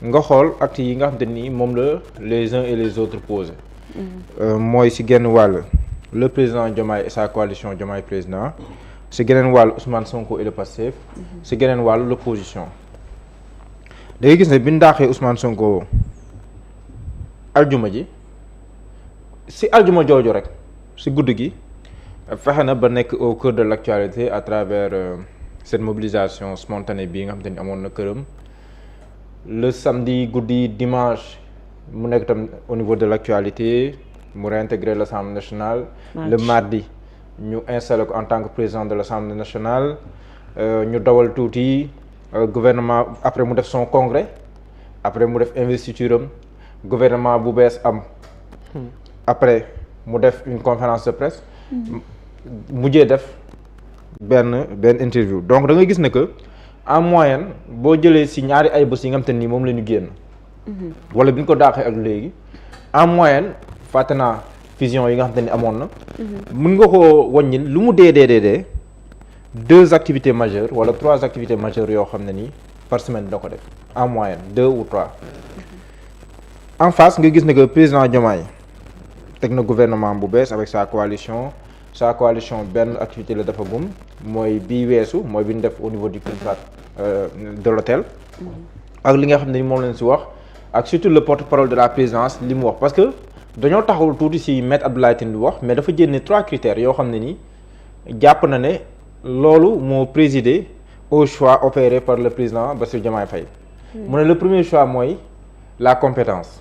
nga xool actes yi nga xamante ni moom la les uns et les autres posé. mooy si genn wàll le président Diomaye et sa coalition Diomaye président si geneen wàll Ousmane Sonko et le Pastef si geneen wàll l'opposition da ngay gis ne bi ñu daaxee Ousmane Sonko aljuma ji si aljuma jooju rek si guddi gi fexe na ba nekk au cœur de l'actualité à travers cette mobilisation spontanée bii nga xamante ni amoon na këram le samedi guddi dimanche mu nekk tam au niveau de l'actualité mu réintégrer l'Assemblée nationale le mardi ñu installé ko en tant que président de l'Assemblée nationale ñu dawal tuuti gouvernement après mu def son congrès après mu def investiture am gouvernement bu bees am après mu def une conférence de presse mujjee def benn interview donc da nga gis ne que en moyenne boo jëlee si ñaari ay bés yi nga xam te ni moom la ñu génn wala bi ñu ko daaxee ak léegi en moyenne fàtte naa fusion yi nga xam te ni amoon na mën nga ko wàññil lu mu dee 2 activités majeures wala 3 activités majeures yoo xam ne nii par semaine da ko def en moyenne 2 ou 3 en face nga gis ne que président Diomaye teg na gouvernement bu bees avec sa coalition benn activité la dafa gum mooy bii weesu mooy bi ñu def au niveau du contrat de l'hôtel ak li nga xam ne ni moom lañ si wax ak surtout le porte-parole de la présidence li mu wax parce que dañoo taxawul tuuti si Maître Abdoulaye Tine lu wax mais dafa génne 3 critères yoo xam ne ni jàpp na ne loolu moo présidé au choix opéré par le président Bassirou Diomaye Faye mu ne le premier choix mooy la compétence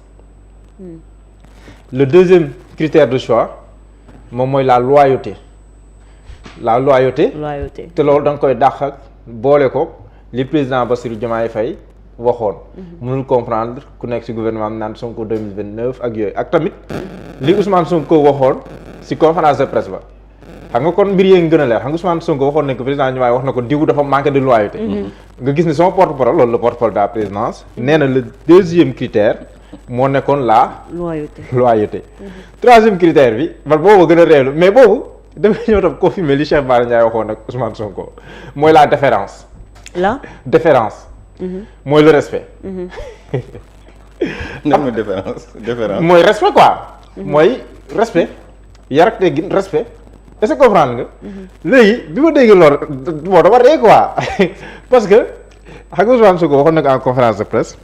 le deuxième critère de choix moom mooy la loyauté te loolu da nga koy dàq ak boole ko li président Bassirou Diomaye Faye waxoon mënul comprendre ku nekk ci gouvernement am naan Sonko 2029 ak yooyu ak tamit li Ousmane Sonko waxoon ci conférence de presse ba xam nga kon mbir yee ngi gën a leer xam nga Ousmane Sonko waxoon nañ ko président Diomaye wax na ko diw dafa manqué de loyauté nga gis ne son porte-parole loolu le porte-parole de la présidence nee na le deuxième critère moo nekkoon la loyauté troisième critère bi man boobu gën a réewlu mais boobu dama ñëw tam confirmer li Cheikh Bara Ndiaye waxoon ak Ousmane Sonko mooy la déférence mooy le respect mooy déférence mooy respect quoi mooy respect yar ak teggin respect est-ce que comprendre nga léegi bi ma déggee loolu bon dama ree quoi parce que xam nga Ousmane Sonko waxoon na ko en conférence de presse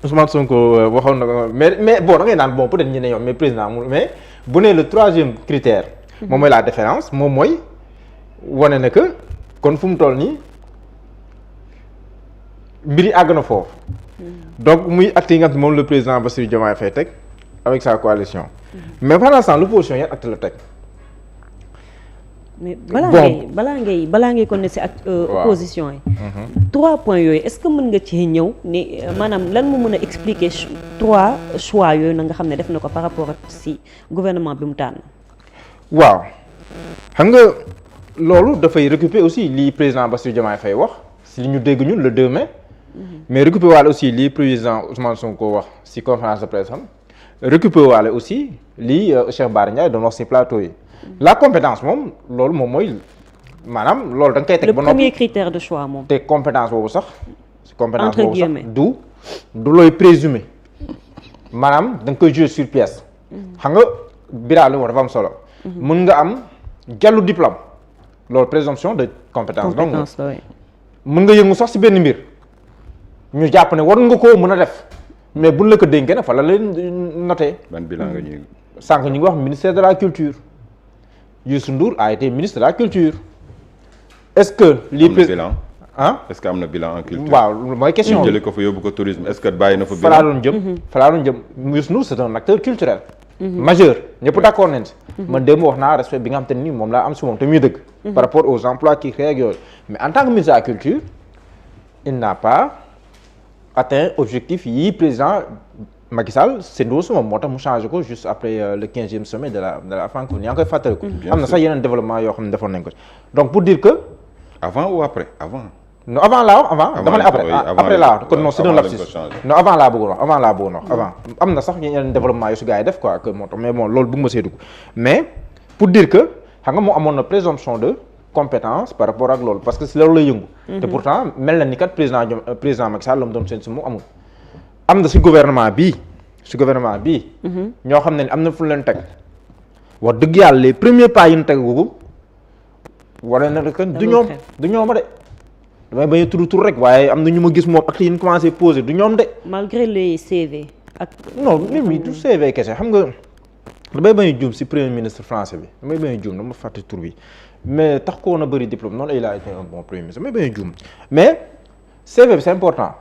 Ousmane Sonko waxoon na ko mais bon da ngay naan bon peut-être ñu ne yow mais président mais bu nee le troisième critère moom mooy la déférence moom mooy wane na que kon fu mu toll nii mbir yi àgg na foofu donc muy acte yi nga xam ne moom le président Bassirou Diomaye Faye teg avec sa coalition mais pendant ce temps l'opposition yan acte la teg mais balaa ngay kon ne si ak opposition yi 3 points yooyu est-ce que mën nga ci ñëw ni maanaam lan mu mën a expliquer 3 choix yooyu na nga xam ne def na ko par rapport ak si gouvernement bi mu tànn waaw xam nga loolu dafay récupérer aussi li président Bassirou Diomaye Faye wax si li ñu dégg ñun le 2 mai mais récupérer waale aussi li président Ousmane Sonko wax si conférence de presse am récupérer waale aussi li Cheikh Bara Ndiaye doon wax si plateau yi la compétence moom loolu moom mooy maanaam loolu da nga koy teg ba noppi le premier critère de choix moom te compétence boobu sax compétence entre boobu sax guillemets du looy présumer maanaam da nga koy jouer sur pièce xam nga biraa li wax dafa am solo mën nga am jàllu diplôme loolu présomption de compétence donc mën nga yëngu sax si benn mbir ñu jàpp ne war nga koo mën a def mais buñ la ko dénkee na fa la leen noté ban bilan nga ñuy sànq ñu ngi wax ministère de la culture Youssou Ndour a été ministre de la culture est-ce que lii bilan est-ce que am na bilan en culture waaw mooy question jëlee ko fa yóbbu ko tourisme est-ce que bàyyi na fa falaa doon jëm Youssou Ndour c'est un acteur culturel majeur ñëpp d'accord nañ si man démb wax naa respect bi nga xam te ni moom laa am si moom te muy dëgg par rapport aux emplois qui créent ak yooyu mais en tant que ministre de la culture il n'a pas atteint objectif yi président Macky Sall séddoo si moom moo tax mu changé ko juste après le 15e sommet de la francophonie yaa ngi koy fàttaliku am na sax yeneen développement yoo xam ne defoon nañ ko donc pour dire que avant ou après avant non avant laa wax avant dama ne après laa wax kon non c'est un lapsus non avant laa bëggoon wax avant am na sax yeneen développement yu su gars yi def quoi que moo tax mais bon loolu bëgg ma see dugg mais pour dire que xam nga moo amoon na présomption de compétence par rapport ak loolu parce que si loolu lay yëngu. te pourtant mel na ni kat président Macky Sall la mu doon seen si moom amul. am na si gouvernement bii ñoo xam ne am na fu leen teg wax dëgg yàlla les premiers pas yi ñu teg gu wane na que du ñoom de damay bañ a tudd tur rek waaye am na ñu ma gis moom ak yi ñu commencé poser du ñoom de. malgré les CV ak. non mi du CV kese xam nga damay bañ a juum si premier ministre français bi damay bañ a juum dama fàtte tur bi mais tax ko woon a bëri diplôme noonu il a été un bon premier ministre damay bañ a juum mais CV bi c'est important.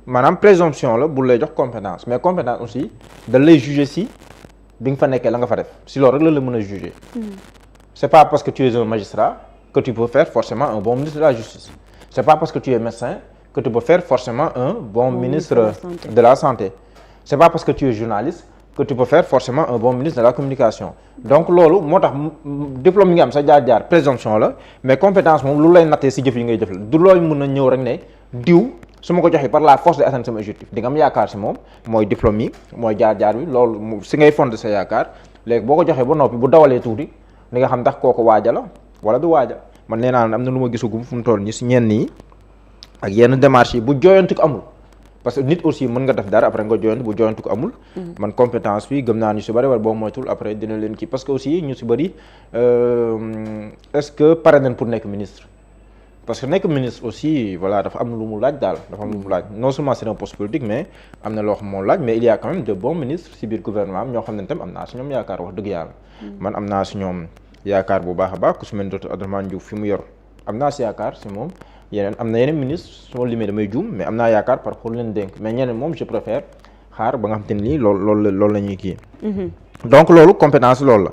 maanaam présomption la bu lay jox compétence mais compétence aussi da lay juger si bi nga fa nekkee la nga fa def si loolu rek la mën a juger. c'est pas parce que tu es un magistrat que tu peux faire forcément un bon ministre de la justice. C'est pas parce que tu es médecin que tu peux faire forcément un bon ministre de la santé. C'est pas parce que tu es journaliste que tu peux faire forcément un bon ministre de la communication. Donc loolu moo tax diplôme yi nga am sa jaar-jaar présomption la mais compétence moom lu lay nattee si jëf yi ngay jëf la du looy mën a ñëw rek ne diw su ma ko joxee par la force de atteindre sama objectif di nga am yaakaar si moom mooy diplôme yi mooy jaar-jaar bi loolu si ngay fonder sa yaakaar léegi boo ko joxee ba noppi bu dawalee tuuti di nga xam ndax kooku waaja la wala du waaja. man nee naa am na lu ma gisagum fu mu toll nii si ñenn yi ak yenn démarches yi bu jooyantu ko amul parce que nit aussi mën nga def dara après nga jooyantu bu jooyantu ko amul. man compétence bi gëm naa ñu si bëri wala boo moytul après dina leen kii parce que aussi ñu si bëri est-ce que pare nañ pour nekk ministre. parce que nekk ministre aussi voilà dafa am lu mu laaj daal dafa am lu mu laaj non seulement c'est un poste politique mais am na loo xam moo laaj mais il y a quand même de bons ministres si biir gouvernement am ñoo xam ne tam am naa si ñoom yaakaar wax dëgg yàlla. man am naa si ñoom. yaakaar bu baax a baax ku su mel ni docteur Abdourahmane Diouf fi mu yor am naa si yaakaar si moom yeneen am na yeneen ministre su ma limee damay juum mais am naa yaakaar par rapport leen dénk mais ñeneen moom je préfère xaar ba nga xam te ne nii loolu la ñuy kii. donc loolu compétence loolu la.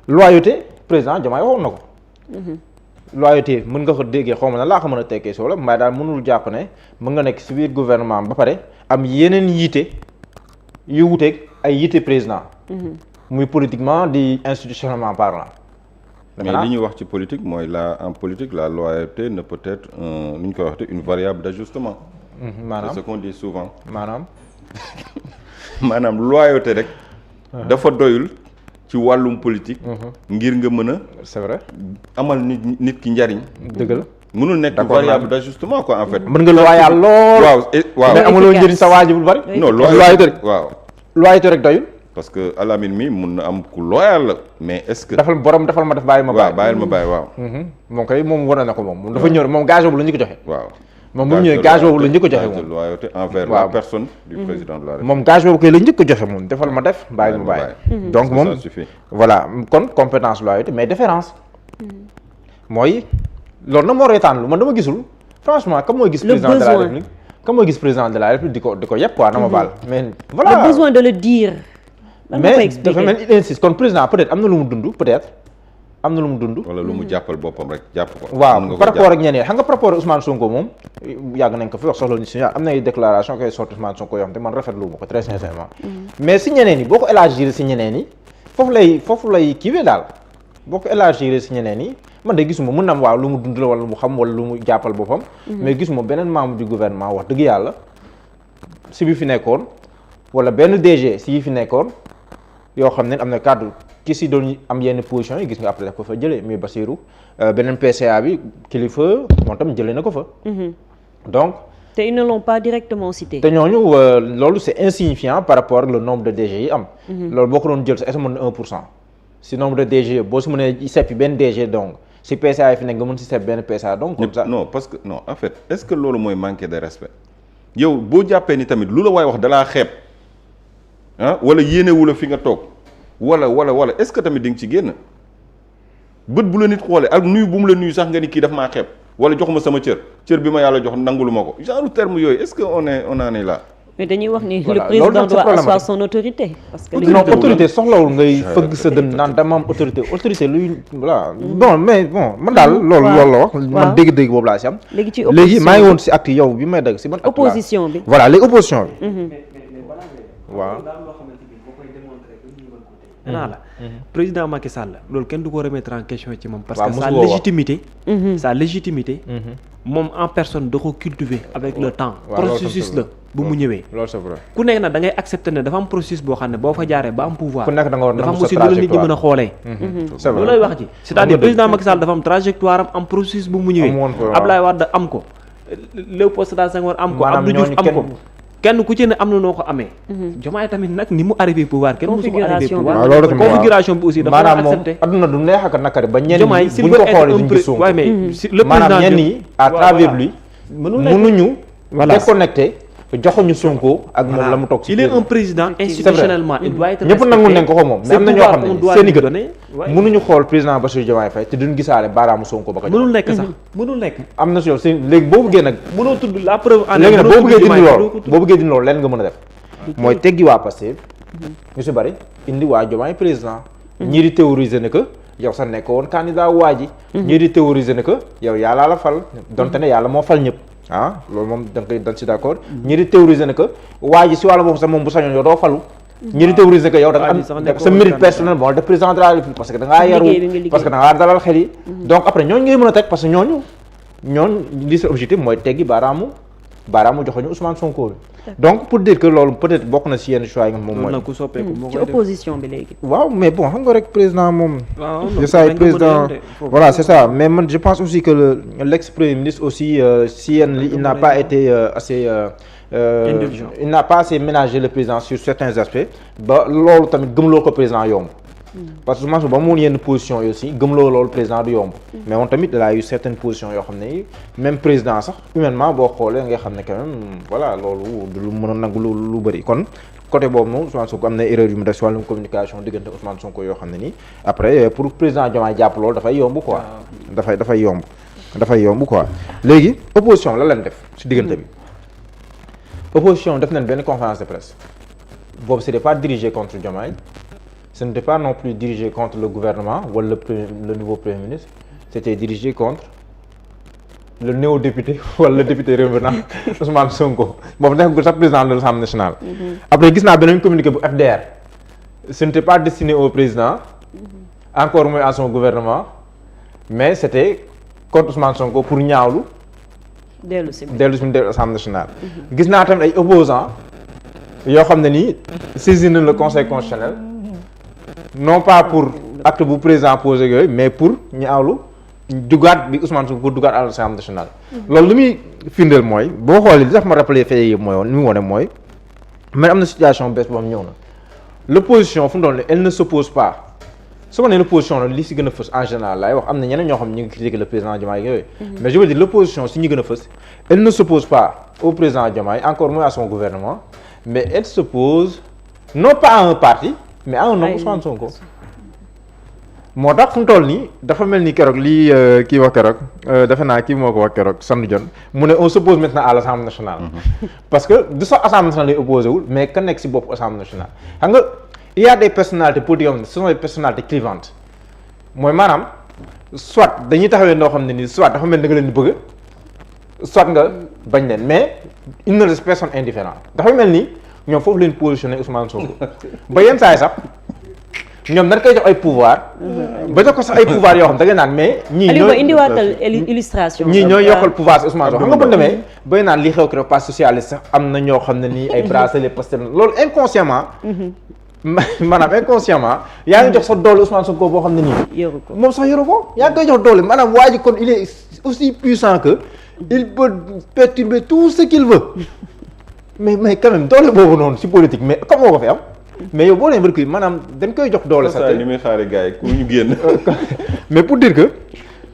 loyauté président Diomaye waxoon na ko. loyauté mën nga ko déggee xaw ma na laa ko mën a tekkee soo la waaye daal mënul jàpp ne mën nga nekk si biir gouvernement ba pare am yeneen yiite yu wuteeg ay yiite président. muy politiquement di institutionnellement parlant. mais li ñuy wax ci politique mooy en politique la loyauté ne peut être ni ñu koy waxee une variable d'ajustement. maanaam c'est ce qu'on dit souvent. maanaam loyauté rek. dafa doyul ci wàllum politique. ngir nga mën a. c'est vrai. amal nit ki njariñ. dëgg la. mënul nekk variable d'ajustement quoi en fait. mën nga loyal lool. waaw mais amuloo njëriñ sa waajib lu bari. non loyauté rek waaw. loyauté rek doyul. parce que Alamine mi mun na am ku loyal la mais est-ce que. defal ma def bàyyi ma bàyyi. waaw bàyyil ma bàyyi waaw. moom kay moom wane na ko moom dafa ñëw moom gage boobu la ñu ko joxe. waaw moom bu mu ñëwee gage boobu la ñu ko joxe moom. loyauté envers la personne du président de la République. moom gage boobu kay la ñu ko joxe moom defal ma def bàyyi ma bàyyi. donc moom voilà kon compétence loyauté mais déférence. mooy loolu nag moo reetaan lu man dama gisul franchement comme mooy gis. président de la République comme mooy gis président de la République di ko yëpp quoi na ma baal mais. voilà le besoin de le dire. mais dafa mel il insiste kon président peut-être am na lu mu dund peut-être am na lu mu dund. wala lu mu jàppal boppam rek jàpp ko. waaw par rapport ak ñeneen xam nga par rapport ak Ousmane Sonko moom yàgg nañ ko fi wax soxla ñu si am na ay déclaration koy sorti Ousmane Sonko yoo xam te man rafetlu ma ko très sincèrement. mais si ñeneen yi boo ko élargir si ñeneen yi foofu lay kiiwee daal boo ko élargir si ñeneen yi man de gisuma mën na am waaw lu mu dund la wala lu mu xam wala lu mu jàppal boppam. mais gisuma beneen membre du gouvernement wax dëgg yàlla si bi fi nekkoon wala benn DG si yi fi nekkoon. yoo xam ne am na cadre ki si doon am yenn position yi gis nga après daf ko fa jëlee muy Bassirou beneen PCA bi kilifa moom tam jëlee na ko fa. donc. te ils ne l'ont pas directement cité. te ñooñu loolu c'est insignifiant par rapport ak le nombre de DG yi am. loolu boo ko doon jël sa est-ce que mën na 1% si nombre de DG boo si mënee seppi benn DG donc si PCA yi fi nekk nga mën si sepp benn PCA donc. comme ça non parce que non en fait est-ce que loolu mooy manquer de respect yow boo jàppee ni tamit lu la waay wax dalaa xeeb. wala yéenewu la fi nga toog wala est-ce que tamit di nga ci génn bët bu la nit xoolee ak nuyu bu mu la nuyu sax nga ni kii daf maa xeeb wala jox ma sama cër bi ma yàlla jox nangulu ma ko genre terme yooyu est-ce que on en est là. mais dañuy wax ni le président doit asseoir son autorité. parce que non autorité soxlawul ngay fëgg sa dënn naan dama am autorité luy voilà bon mais bon man daal loolu la wax man dégg-dégg boobu laa si am. léegi maa ngi woon si acte yow bi may dégg si man. opposition bi voilà léegi opposition bi. waaw naa la président Macky Sall loolu kenn du ko remettre en question ci moom parce waaw, que sa mosu ko wax. légitimité moom en personne da ko cultiver avec le temps waaw, loolu processus tam la c'est bu mu ñëwee loolu c'est vrai. ku nekk nag da ngay accepter ne dafa am processus boo xam ne boo fa jaaree ba am pouvoir ku nekk da nga war a dafa am nangu sa aussi lu la nit ñi trajectoire. mën a xoolee c'est vrai. loolu lay wax ji c'est-à-dire président Macky Sall dafa am trajectoire am processus bu mu ñëwee Am woon ko, waaw. Abdoulaye Wade am ko Léopold Sédar Senghor am ko Maanaam Abdou Diouf ñooñu am ko kenn- kenn ku ci ne am na noo ko amee Diomaye tamit nag ni mu arrivé pouvoir kenn mosu ko arrivé Configuration bi. pouvoir waaw loolu tamit waaw. configuration bi aussi dafa war a maanaam moom accepté adduna du neex ak nakari ba ñenn Diomaye ñi s'il buñ veut ko être xoolee un duñ pré- gis Sonko. ouais, mais si le maanaam président ñenn Diop- ñi à voilà, travers voilà. lui mënul nekk. mënuñu Voilà. déconnecté joxuñu Sonko ak moom la mu toog si il est biir. un président institutionnellement il doit être ñëpp nangul nañ ko moom mais Ces am na ñoo pouvoirs xam qu'on ne doit seen i lui gët donner, ouais. mënuñu xool président Bassirou Diomaye Faye te duñ gisaale baaraamu Sonko ba ko jox. mënul nekk sax mënul nekk am na si yow si léegi boo bëggee nag mënoo tudd la preuve en léegi nag boo bëggee dindi Diomaye, loolu doo ko tudd. boo bëggee dindi loolu leen nga mën a def mooy teggi waa Pastef ñu si bëri indi waa Diomaye président ñii di théoriser ne que yow sax nekk woon candidat waa ji ñii di théoriser ne que yow yàllaa la fal donte ne yàlla moo fal ñëpp ah loolu moom da nga koy dañ si d'accord ñii di théoriser ne que waa ji si wàllu boobu sax moom bu sañoon yow doo falu ñii di théoriser que yow da nga waa ji sax am nekk sa woon mérite candidat. personnel bon def président de la République parce que da ngaa yaru liggéey bi nga liggéey. parce que da ngaa dalal xel yi donc après ñooñu ngay mën a teg parce que ñooñu li seen objectif mooy teggi baaraamu joxoñu Ousmane Sonko bi donc pour dire que loolu peut-être bokk na si yenn choix yi nga moom loolu mooy nag ku soppeeku moo ci koy def opposition bi léegi. waaw mais bon xam nga rek président moom waaw c'est ça président voilà c'est ça mais man je pense aussi que l'ex-premier ministre aussi si yenn li il n'a pas été assez Indulgent. il n'a pas assez ménagé le président sur certains aspects ba loolu tamit gëmloo ko président yomb parce que Ousmane ba mu woon yenn position yi aussi gëmloo loolu président du yomb mais moom tamit il a eu certaines positions yoo xam ne même président sax humainement boo xoolee nga xam ne quand même voilà loolu du lu mën a nangu lu bëri kon côté boobu moom Ousmane Sonko am na erreur yu mu def si wàllum communication diggante Ousmane Sonko yoo xam ne nii après pour président Diomaye jàpp loolu dafay yomb quoi dafay yomb quoi léegi opposition la leen def si diggante bi opposition def nañ benn conférence de presse boobu c'était pas dirigé contre Diomaye ce n'était pas non plus dirigé contre le gouvernement wala le nouveau premier ministre c'était dirigé contre le néo-député wala le député revenant Ousmane Sonko boobu nekkul sax président de l'Assemblée nationale après gis naa beneen communiqué bu FDR ce n'était pas destiné au président encore moins à son gouvernement mais c'était contre Ousmane Sonko pour ñaawlu dellu si dellu Assemblée nationale gis naa tamit ay opposants yoo xam ne nii saisir nañ le conseil constitutionnel non pas pour acte bu président posé yooyu mais pour ñaawlu dugaat bi Ousmane Sonko pour dugaat à l'Assemblée nationale loolu lu muy firndeel mooy boo xoolee li tax ma rappelé fee yëpp mooy woon li mu wone mooy mais am na situation bees boo xam ñëw na l'opposition fu mu doon elle ne s'oppose pas su ma nee l'opposition la li si gën a fës en général laay wax am na ñeneen ñoo xam ne ñu ngi critiquer le président Diomaye yooyu mais je veux dire l'opposition si ñu gën a fës elle ne s'oppose pas au président Diomaye encore moins à son gouvernement mais elle s'oppose non pas à un parti mais à un homme Ousmane Sonko moo tax fu mu toll nii dafa mel ni keroog lii kii wax keroog defe naa kii moo ko wax keroog Sanu Dione mu ne on s'oppose maintenant à l'Assemblée nationale parce que du sax Assemblée nationale lay opposé wul mais ka nekk si bopp Assemblée nationale xam nga il y a des personnalités politiques yoo xam ne ce sont des personnalités clivantes mooy maanaam soit dañuy taxawee noo xam ne nii soit dafa mel ni nga leen di bëgg soit nga bañ leen mais il ne reste personne indifférent dafa mel ni ñoom foofu leen positionné Ousmane Sonko ba yenn saa yi sax ñoom dañ koy jox ay pouvoir ba jox ko sax ay pouvoir yoo xam da ngay naan mais ñii Aliou ñooy ba indiwaatal illustration ñii ñooy yokkal pouvoir si Ousmane Sonko xam nga bu ñu demee bay naan li xew ko parti socialiste sax am na ñoo xam ne nii ay bracelet Pastef loolu inconsciemment maanaam inconsciemment yaa ngi jox sa doole Ousmane Sonko boo xam ne nii yoru ko moom sax yoru ko yaa ngi koy jox doole maanaam waa ji kon il est aussi puissant que il peut perturber tout ce qu'il veut mais quand même doole boobu noonu si politique mais comme moo ko fi am mais yow boo nee recul maanaam dañ koy jox doole sax ni muy xaari gars yi ku ñu génn. mais pour dire que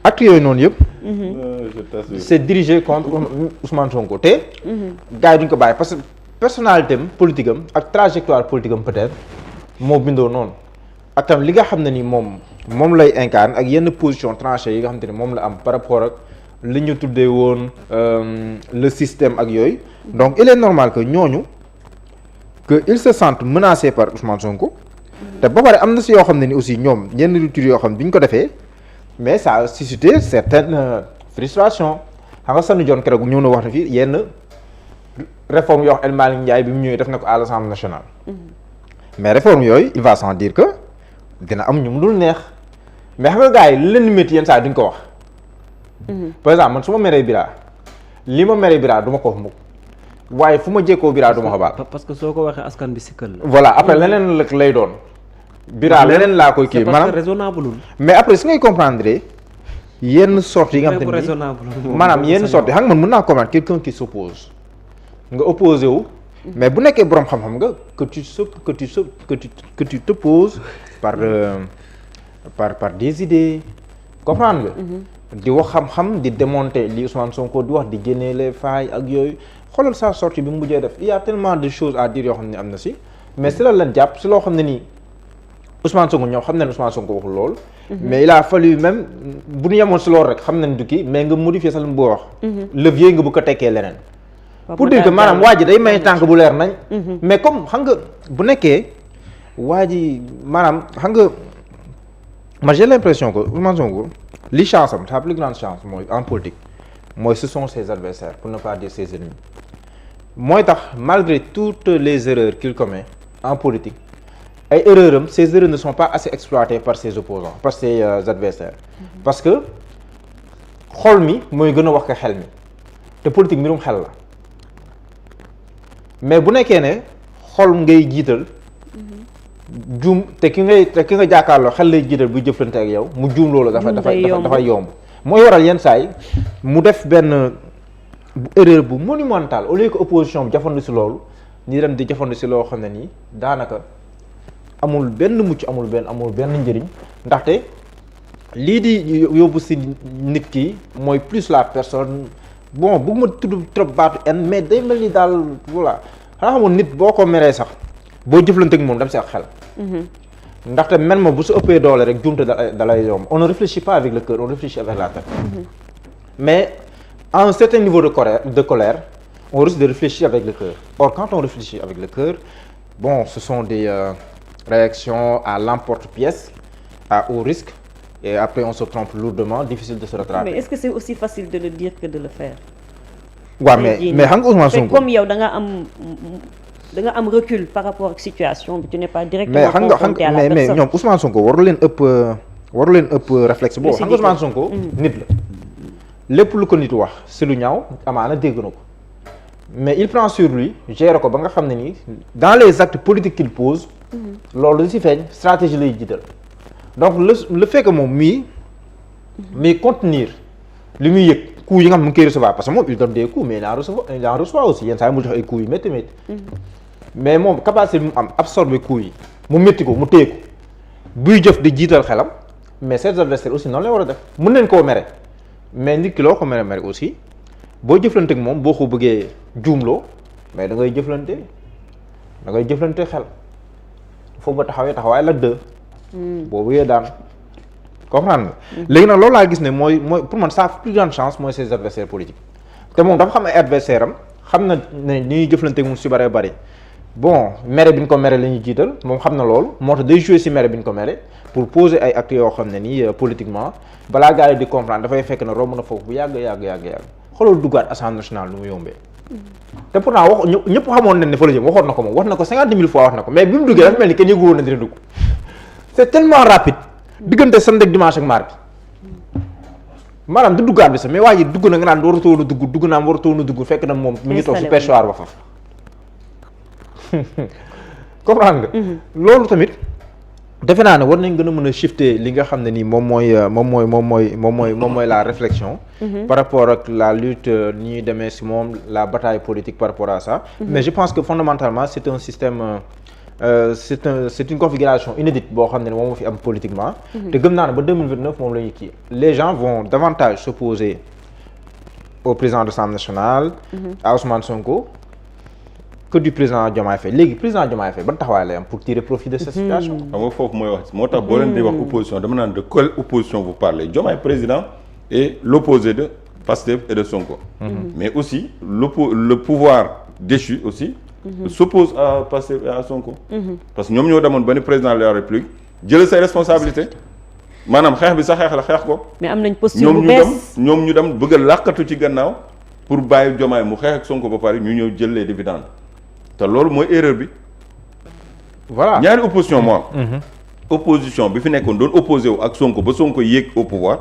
actes yooyu noonu yëpp je t'assure. c'est dirigé contre Ousmane Sonko te gars yi duñ ko bàyyi parce que personnalité am politique am ak trajectoire politique am peut-être moo bindoo noonu ak tam li nga xam ne ni moom lay incarne ak yenn position tranchée yi nga xam te ne moom la am par rapport ak li ñu tuddee woon le système ak yooyu donc il est normal que ñooñu que ils se sentent menacés par Ousmane Sonko te ba pare am na si yoo xam ne ni aussi ñoom yenn rupture yoo xam ne bi ñu ko defee mais ça a suscité certaines frustrations xam nga Sanu Dione keroog ñëw na wax na fii yenn réforme yoo wax El Malick Ndiaye bi mu ñëwee def na ko à l'Assemblée nationale mais réforme yooyu il va sans dire que dina am ñu mu dul neex mais xam nga gars yi li leen métti yenn saa duñ ko wax. par exemple man su ma meree Bira li ma meree Bira du ma ko wax mukk waaye fu ma jékkoo Bira du ma ko baal. parce que soo ko waxee askan bi sikkal la. voilà après leneen la lay doon. Bira leneen laa koy kii maanaam raisonnable mais après su ngay comprendre yenn sorte yi nga xam te ni maanaam yenn sorte xam nga man mën naa comprendre quelqu'un qui s'oppose nga opposé wu. mais bu nekkee boroom xam-xam nga que tu t'opposes par des idées comprendre nga. di wax xam-xam di démonter li Ousmane Sonko di wax di génne les failles ak yooyu xoolal sa sortie bi mu mujjee def il y a tellement de choses à dire yoo xam ne am na si mais si la leen jàpp si loo xam ne nii Ousmane Sonko ñoom xam nañ Ousmane Sonko waxul lool. mais il a fallu même bu ñu yemoon si loolu rek xam nañ du kii mais nga modifier sax lu mu bëgg wax. levier nga bu ko tekkee leneen. pour dire que maanaam waa ji day may tànk bu leer nañ. mais comme xam nga bu nekkee waa ji maanaam xam nga man j'ai l'impression que Ousmane Sonko li chance am sa plus grande chance mooy en politique mooy ce sont ses adversaires pour ne pas dire ses ennemis mooy tax malgré toutes les erreurs qu'il commet en politique ay erreurs am ces erreurs ne sont pas assez exploitées par ses opposants par ses adversaires parce que xol mi mooy gën a wax ko xel mi te politique mbirum xel la mais bu nekkee ne xol ngay jiital juum te ki nga jàkkaarloo xel lay jiital buy jëflante ak yow mu juum loolu dafay yomb mooy waral yenn saay mu def benn erreur bu monumentale au lieu que opposition bi jafandu si loolu ñi dem di jafandu si loo xam ne nii daanaka amul benn mucc amul benn njëriñ ndaxte lii di yóbbu si nit ki mooy plus la personne bon bëgguma tudd trop baatu en mais day mel ni daal voilà xanaa xamul nit boo ko meree sax boo jëflante ak moom dem si ak xel. ndaxte même bu su ëppee doole rek juumte da lay yomb on ne réfléchit pas avec le cœur on réfléchit avec la tête. mais à un certain niveau de colère on risque de réfléchir avec le cœur or quand on réfléchit avec le cœur bon ce sont des réactions à l'emporte-pièce à haut risque et après on se trompe lourdement difficile de se rattraper. mais est-ce que c'est aussi facile de le dire que de le faire. waaw mais xam nga Ousmane Sonko comme yow da nga am recul par rapport ak situation bi tu n'es pas directement confronté à la personne mais ñoom Ousmane Sonko waru leen ëpp réflexe boobu xam nga Ousmane Sonko nit la lépp lu ko nit wax si lu ñaaw amaana dégg na ko mais il prend sur lui gérer ko ba nga xam ne nii dans les actes politiques qu'il pose loolu li si feeñ stratégie lay jiital donc le fait que moom mii contenir li muy yëg coups yi nga xam ne mu ngi koy recevoir parce que moom il donne des coups mais il en reçoit aussi yenn saa yi mu jox ay coups yu métti mais moom capacité bi mu am absorber coups yi mu métti ko mu téye ko buy jëf di jiital xelam mais ses adversaires aussi noonu lay war a def mën nañ koo mere mais nit ki loo ko mere aussi boo jëflante ak moom boo ko bëggee juumloo mais da ngay jëflante xel foofu ba taxawaay la deux boo bëggee daan comprendre nga léegi nag loolu laa gis ne mooy pour man sa plus grande chance mooy ses adversaires politiques te moom dafa xam ay adversaire am xam na ne ni ñuy jëflante ak moom si bëree bëri bon mere bi ñu ko mere la ñuy jiital moom xam na loolu moo tax day jouer si mere bi ñu ko mere pour poser ay actes yoo xam ne nii politiquement balaa gars yi di comprendre dafay fekk na romb na foofu bu yàgg xoolal duggaat assemblée nationale nu mu yombee te pourtant wax ñëpp xamoon nañ ne fa la jëm waxoon na ko moom wax na ko 50 000 fois wax na ko mais bi mu duggee dafa mel ni kenn yëgu woon na dina dugg c'est tellement rapide diggante samedi ak dimanche ak mardi maanaam du duggaat bi sax mais waa ji dugg na nga naan waratoon a dugg naa waratoon a dugg fekk na moom mi ngi toog si perchoir ba fa comprendre nga loolu tamit defe naa ne war nañ gën a mën a shifter li nga xam ne nii moom mooy la réflexion par rapport ak la lutte ni ñuy demee si moom la bataille politique par rapport à ça mais je pense que fondamentalement c'est un système c'est une configuration inédite boo xam ne moom moo fi am politiquement te gëm naa ne ba 2029 moom la ñuy kii les gens vont davantage s'opposer au président de l'Assemblée nationale à Ousmane Sonko que du président Diomaye Faye léegi président Diomaye Faye ban taxawaay lay am pour tirer profit de cette situation. xam nga foofu mooy wax moo tax boo leen di wax opposition dama naan de quelle opposition vous parlez Diomaye président et l'opposé de Pastef et de Sonko. mais aussi le pouvoir déchu aussi. s'oppose à Pastef et à Sonko. parce que ñoom ñoo demoon ba ni président de la République jël say responsabilités maanaam xeex bi sa xeex la xeex ko. mais am nañ posture bu bees ñoom ñu dem bëgg a làqatu ci gannaaw pour bàyyi Diomaye mu xeex ak Sonko ba pare ñu ñëw jël les dividendes te loolu mooy erreur bi. voilà ñaari opposition moo am. opposition bi fi nekkoon doon opposé wu ak Sonko ba Sonko yéeg au pouvoir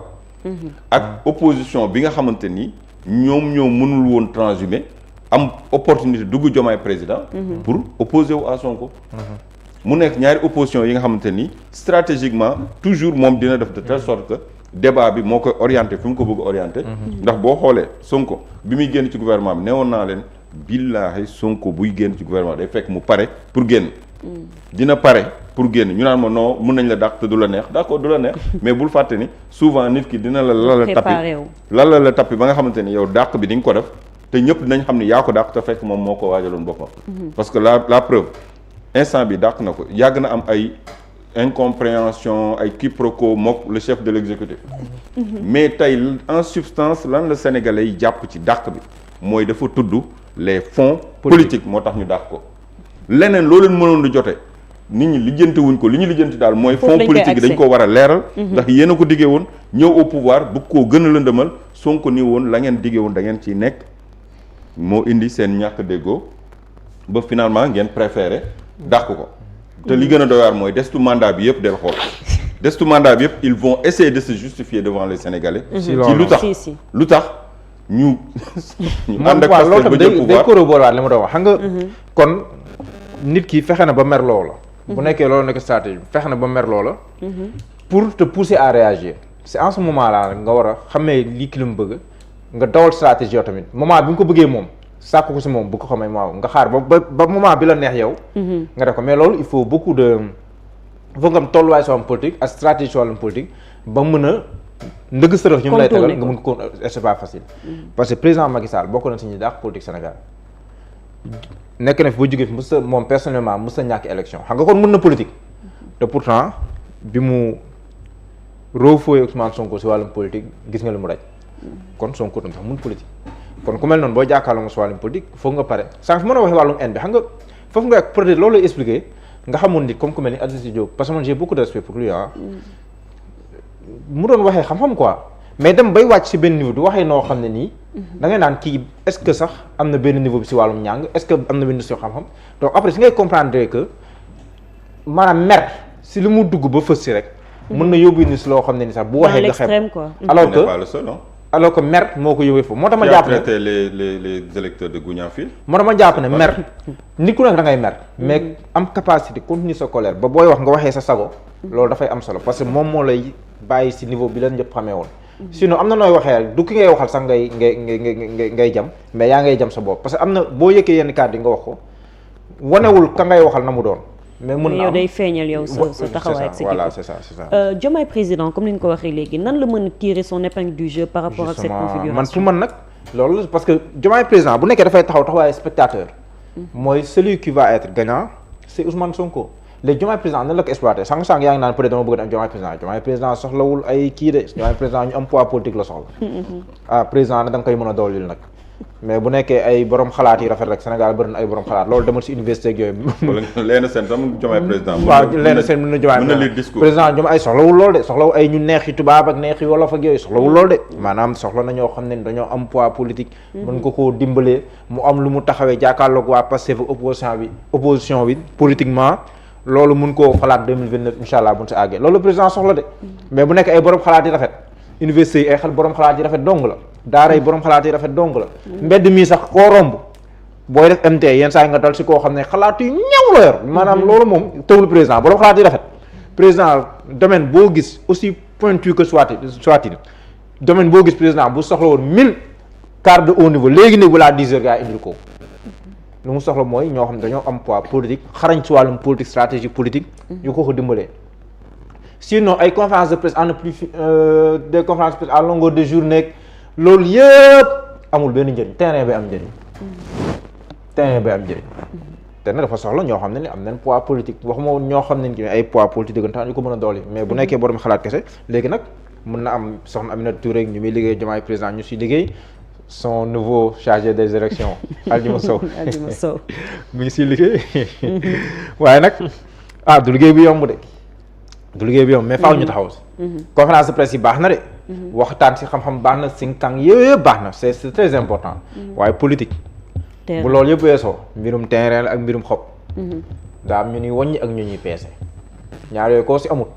ak opposition bi nga xamante ni ñoom ñoo mënul woon transhumer am opportunité dugg Diomaye président pour opposer wu à Sonko mu nekk ñaari opposition yi nga xamante ni stratégiquement toujours moom dina def de telle sorte que débat bi moo koy orienté fi mu ko bëgg orienté ndax boo xoolee Sonko bi muy génn ci gouvernement bi newoon naa leen billaahi Sonko buy génn ci gouvernement day fekk mu pare pour génn dina pare pour génn ñu naan ma non mun nañ la dàq te du la neex d'accord du la neex mais bul fàtte ni souvent nit ki dina la tappi ba nga xamante ni yow dàq bi di nga ko def te ñëpp dinañ xam ni yaa ko dàq te fekk moom moo ko waajaloon boppam parce que la preuve instant bi dàq na ko yàgg na am ay incompréhension ay quiproquo mook le chef de l'exécutif mais tey en substance lan la sénégalais yi jàpp ci dàq bi mooy dafa tudd les fonds politiques moo tax ñu dàq ko leneen loo leen mënoon di jote nit ñi lijjanti wuñ ko li ñu lijjanti daal mooy fonds politique yi dañ ko war a leeral ndax yéen a ko diggee woon ñëw au pouvoir bëgg koo gën a lëndëmal Sonko ni woon la ngeen diggee woon da ngeen ciy nekk moo indi seen ñàkk déggoo ba finalement ngeen préféré dàq ko te li gën a doy waar mooy destu mandat bi yëpp del xool destu mandat bi yëpp ils vont essayer de se justifier devant les Sénégalais ci lu tax ñu ànd ak loolu tam day corroborer waat li ma doon wax xam nga kon nit ki fexe na ba mer loola bu nekkee loolu nekk stratégie fexe na ba mer loola pour te pousser à réagir c'est en ce moment là nga war a xamee lii ki lu mu bëgg nga dawal stratégie yow tamit moment bi nga ko bëggee moom sàkku ko si moom bu ko xamee maaw nga xaar ba moment bi la neex yow nga def ko mais loolu il faut beaucoup de faut nga am tolluwaay si wàllum politique ak stratégie si wàllum politique ba mën a ndëgg sërëx ñu mu lay tegal nga mën ko c'est pas facile parce que président Macky Sall bokk na si ñi dàq politique Sénégal nekk na fi ba jógee fi mës moom personnellement mës a ñàkk élection xam nga kon mën na politique te pourtant bi mu roofooyee Ousmane Sonko si wàllum politique gis nga li mu daj kon Sonko tam sax mën politique kon ku mel noonu boo jàkkaarloo nga si wàllum politique foog nga pare sànq fi mën a waxee wàllum haine bi xam nga foofu nga peut-être loolu lay expliquer nga xamoon nit comme ku mel ni Aziz Diop parce que man j'ai beaucoup de respect pour lui mu doon waxee xam-xam quoi mais dem bay wàcc si benn niveau du waxee noo xam ne nii da ngay naan kii est-ce que sax am na benn niveau bi si wàllum njàng est-ce que am na benn si xam-xam donc après si ngay comprendre que maanaam mer si li mu dugg ba fës si rek mën na yóbbu ni si loo xam ne ni sax bu waxee nga xeeb alors que mer moo ko yóbbee foofu moo tax ma jàpp ne les électeurs de Gougnanfil moo tax ma jàpp ne mer nit ku nekk da ngay mer mais am capacité continuer sa colère ba booy wax nga waxee sa sago loolu dafay am solo parce que moom moo lay bàyyi si niveau bi leen ñëpp xamee woon sinon am na nooy waxee rek du ki ngay waxal sax ngay jam mais yaa ngay jam sa bopp parce que am na boo yëkkee yenn kàddu yi nga wax ko wanewul ka ngay waxal na mu doon mais mën na yow day feeñal yow sa taxawaay ak sa voilà c'est ça Diomaye président comme ni ñu ko waxee léegi nan la mën a tirer son épingle du jeu par rapport ak cette configuration man pour man nag loolu parce que Diomaye président bu nekkee dafay taxawaay spectateur mooy celui qui va être gagnant c'est Ousmane Sonko léegi Diomaye président nan la ko exploité sànq yaa ngi naan peut-être dama bëgg a am Diomaye président soxlawul ay kii de Diomaye président ñu am poids politique la soxla président na da nga koy mën a doolil nag mais bu nekkee ay borom xalaat yi rafet rek Sénégal bëri na ay borom xalaat loolu demal si université ak yooyu. wala leena seen tam Diomaye président. waaw leena seen mën na Diomaye président Diomaye ay soxlawul loolu de soxlawul ay ñu neexi tubaab ak neexi wolof ak yooyu soxlawul loolu de maanaam soxla na ñoo xam ne dañoo am poids politique. mën ko koo dimbalee mu am lu mu taxawee jàkkaarloog waa Pastef ak opposition bi politiquement loolu mun koo xalaat 2029 incha allah buñ si àggee loolu président soxla de mais bu nekk ay borom xalaat yi rafet université yi ay borom xalaat yi rafet dong la daara yi borom xalaat yi rafet dong la mbedd mii sax koo romb booy def MT yenn saa yi nga dal si koo xam ne xalaat yu ñaw la yor maanaam loolu moom tawul président borom xalaat yi rafet président domaine boo gis aussi pointu que soit-il domaine boo gis président bu soxla woon 1000 cadres de haut niveau léegi ne balaa 10 heures gaa indil ko lu mu soxla mooy ñoo xam ne dañoo am poids politique xarañ si wàllum politique stratégie politique yu ko dimbalee sinon ay conférence de presse en plus des conférences de presse à longueur de journée loolu yëpp amul benn njëriñ terrain bi am njëriñ te nag dafa soxla ñoo xam ne ni am nañ poids politique waxuma ñoo xam ne ni ay poids politique dëggantaan ñu ko mën a doole mais bu nekkee borom xalaat kese léegi nag mën na am soxna Aminata Touré ñu muy liggéey Diomaye président ñu si liggéey son nouveau chargé des élections Aldima Sow mi ngi siy liggéey waaye nag du liggéey bi yomb mais faaw ñu taxaw si conférence de presse yi baax na de waxtaan si xam-xam baax na think tank yëpp baax na c'est très important waaye politique bu loolu yëpp weesoo mbirum terrain la ak mbirum xob daa am ñu ñuy wàññi ak ñu ñuy peese ñaar yooyu koo si amul.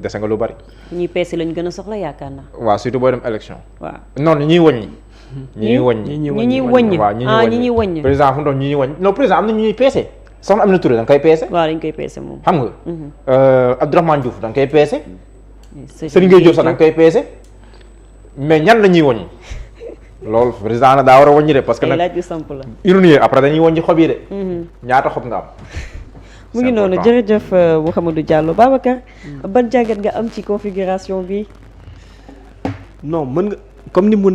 dese nga lu bari. ñuy peese lañ gën a soxla yaakaar naa. waaw surtout booy dem élection. waaw non ñi ñuy wàññi. ñi ñuy wàññi ñi ñuy wàññi. président fu mu doon ñi ñuy wàññi non président am na ñu ñuy peese. soxna Amina Touré da nga koy peese. waaw dañ koy peese moom. xam nga. Abdourahmane Diouf da nga koy peese. Serigne Gueye Diop sax da nga koy peese. mais ñan la ñuy wàññi. loolu président na daa war a wàññi de parce que nag laaj bi samp la. ironie après dañuy wàññi xob yi de. ñaata xob nga am. mu ngi noonu jërëjëf Mouhamadou Diallo Babacar ban jàngat nga am ci configuration bi. non mën nga comme ni mu nekk